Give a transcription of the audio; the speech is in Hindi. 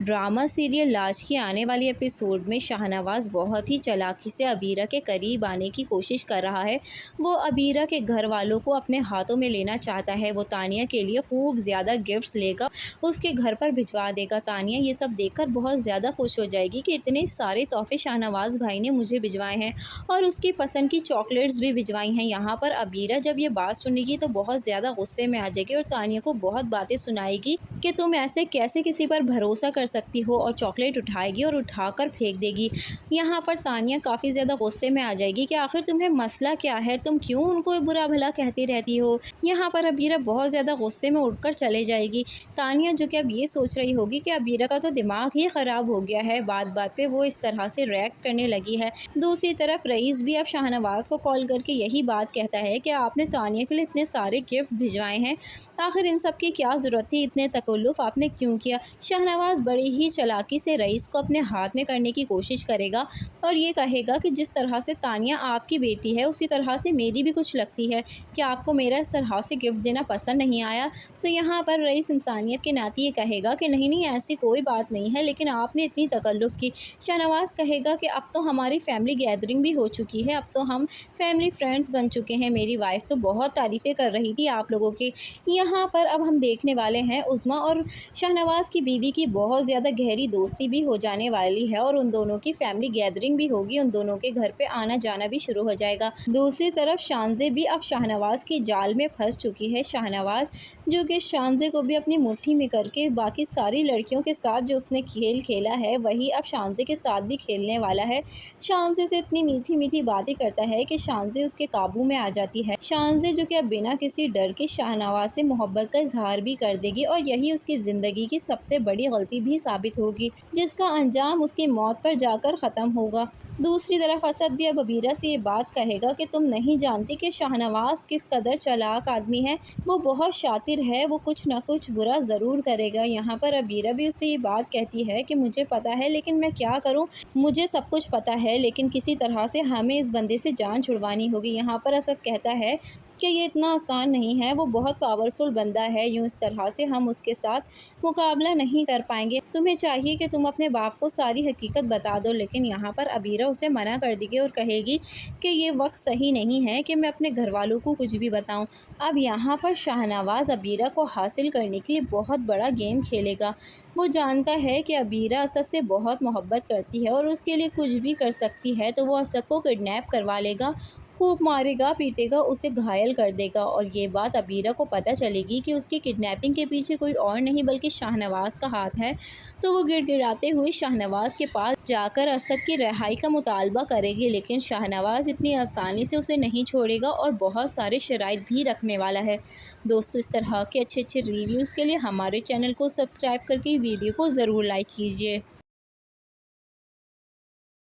ड्रामा सीरियल लाज की आने वाली एपिसोड में शाहनवाज बहुत ही चालाकी से अबीरा के करीब आने की कोशिश कर रहा है। वो अबीरा के घर वालों को अपने हाथों में लेना चाहता है। वो तानिया के लिए खूब ज़्यादा गिफ्ट्स लेगा, उसके घर पर भिजवा देगा। तानिया ये सब देखकर बहुत ज़्यादा खुश हो जाएगी कि इतने सारे तोहफे शाहनवाज भाई ने मुझे भिजवाए हैं और उसकी पसंद की चॉकलेट्स भी भिजवाई हैं। यहाँ पर अबीरा जब ये बात सुनेगी तो बहुत ज़्यादा गुस्से में आ जाएगी और तानिया को बहुत बातें सुनाएगी कि तुम ऐसे कैसे किसी पर भरोसा कर सकती हो, और चॉकलेट उठाएगी और उठाकर फेंक देगी। यहाँ पर तानिया काफ़ी ज़्यादा गुस्से में आ जाएगी कि आखिर तुम्हें मसला क्या है, तुम क्यों उनको बुरा भला कहती रहती हो। यहाँ पर अबीरा बहुत ज़्यादा गुस्से में उठकर चले जाएगी। तानिया जो कि अब ये सोच रही होगी कि अबीरा का तो दिमाग ही ख़राब हो गया है, बात बात पे वो इस तरह से रिएक्ट करने लगी है। दूसरी तरफ रईस भी अब शाहनवाज को कॉल करके यही बात कहता है कि आपने तानिया के लिए इतने सारे गिफ्ट भिजवाए हैं, आखिर इन सब की क्या ज़रूरत थी, इतने तकल्लुफ़ आपने क्यों किया। शाहनवाज बड़ी ही चालाकी से रईस को अपने हाथ में करने की कोशिश करेगा और ये कहेगा कि जिस तरह से तानिया आपकी बेटी है उसी तरह से मेरी भी कुछ लगती है, कि आपको मेरा इस तरह से गिफ्ट देना पसंद नहीं आया। तो यहाँ पर रईस इंसानियत के नाते ये कहेगा कि नहीं नहीं, ऐसी कोई बात नहीं है, लेकिन आपने इतनी तकल्लुफ़ की। शाहनवाज कहेगा कि अब तो हमारी फैमिली गैदरिंग भी हो चुकी है, अब तो हम फैमिली फ्रेंड्स बन चुके हैं, मेरी वाइफ तो बहुत तारीफ़ें कर रही थी आप लोगों की। यहाँ पर अब हम देखने वाले हैं उज़्मा और शाहनवाज की बीवी की बहुत ज़्यादा गहरी दोस्ती भी हो जाने वाली है और उन दोनों की फैमिली गैदरिंग भी होगी, उन दोनों के घर पे आना जाना भी शुरू हो जाएगा। दूसरी तरफ शानज़े भी अब शाहनवाज की जाल में फंस चुकी है। शाहनवाज जो कि शानज़े को भी अपनी मुट्ठी में करके बाकी सारी लड़कियों के साथ जो उसने खेल खेला है वही अब शानज़े के साथ भी खेलने वाला है। शानज़े से इतनी मीठी मीठी बातें करता है कि शानज़े उसके काबू में आ जाती है। शानज़े जो कि अब बिना किसी डर के शाहनवाज से मोहब्बत का इजहार भी कर देगी और यही उसकी ज़िंदगी की सबसे बड़ी गलती भी साबित होगी, जिसका अंजाम उसकी मौत पर जाकर ख़त्म होगा। दूसरी तरफ असद भी अब अबीरा से ये बात कहेगा कि तुम नहीं जानती कि शाहनवाज किस कदर चालाक आदमी है, वो बहुत शातिर है, वो कुछ ना कुछ बुरा ज़रूर करेगा। यहाँ पर अबीरा भी उससे ये बात कहती है कि मुझे पता है, लेकिन मैं क्या करूँ, मुझे सब कुछ पता है, लेकिन किसी तरह से हमें इस बंदे से जान छुड़वानी होगी। यहाँ पर असद कहता है कि ये इतना आसान नहीं है, वो बहुत पावरफुल बंदा है, यूँ इस तरह से हम उसके साथ मुकाबला नहीं कर पाएंगे। तुम्हें चाहिए कि तुम अपने बाप को सारी हकीकत बता दो। लेकिन यहाँ पर अबीरा उसे मना कर देगी और कहेगी कि ये वक्त सही नहीं है कि मैं अपने घर वालों को कुछ भी बताऊँ। अब यहाँ पर शाहनवाज अबीरा को हासिल करने के लिए बहुत बड़ा गेम खेलेगा। वो जानता है कि अबीरा असद से बहुत मोहब्बत करती है और उसके लिए कुछ भी कर सकती है, तो वो असद को किडनैप करवा लेगा, खूब मारेगा पीटेगा, उसे घायल कर देगा। और ये बात अबीरा को पता चलेगी कि उसकी किडनैपिंग के पीछे कोई और नहीं बल्कि शाहनवाज का हाथ है। तो वो गिड़गिड़ाते हुए शाहनवाज के पास जाकर असद की रिहाई का मुतालबा करेगी, लेकिन शाहनवाज इतनी आसानी से उसे नहीं छोड़ेगा और बहुत सारे शराइत भी रखने वाला है। दोस्तों, इस तरह के अच्छे अच्छे रिव्यूज़ के लिए हमारे चैनल को सब्सक्राइब करके वीडियो को ज़रूर लाइक कीजिए।